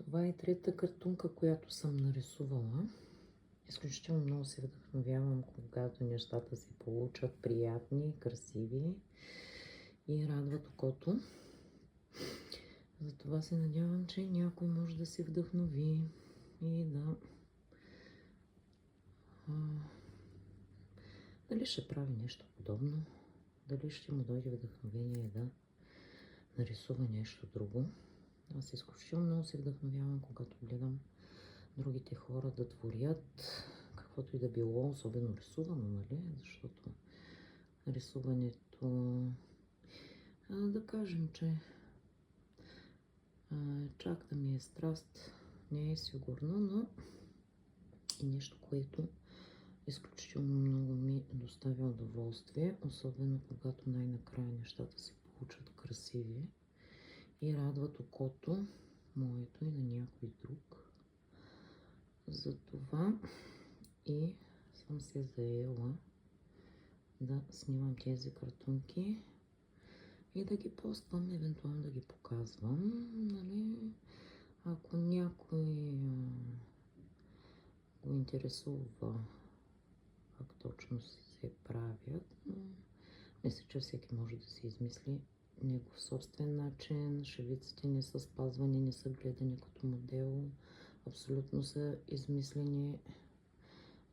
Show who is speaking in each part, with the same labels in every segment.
Speaker 1: Това е третата картунка, която съм нарисувала. Изключително много се вдъхновявам, когато нещата се получат приятни, красиви и радват окото. Затова се надявам, че някой може да се вдъхнови и да... Дали ще прави нещо подобно, дали ще му дойде вдъхновение да нарисува нещо друго. Аз изключително много се вдъхновявам, когато гледам другите хора да творят каквото и да било, особено рисувано, нали? Защото рисуването, да кажем, че чак да ми е страст, не е сигурно, но и нещо, което изключително много ми доставя удоволствие, особено когато най-накрая нещата се получат красиви и радват окото, моето и на някой друг. Затова и съм се заела да снимам тези картунки и да ги поствам, евентуално да ги показвам, нали? Ако някой го интересува как точно се правят, но мисля, че всеки може да се измисли негов собствен начин. Шевиците не са спазвани, не са гледани като модел. Абсолютно са измислени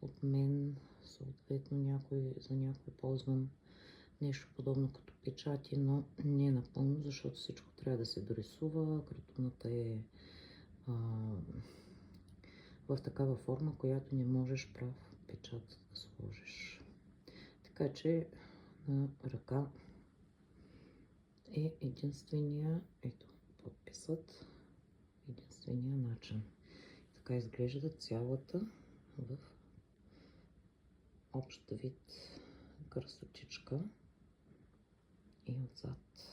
Speaker 1: от мен. Съответно, за някой ползвам нещо подобно като печати, но не напълно, защото всичко трябва да се дорисува. Картоната е в такава форма, която не можеш прав печат да сложиш. Така че на ръка е единствения, ето подписът, единствения начин. Така изглежда цялата в общ вид красотичка и отзад.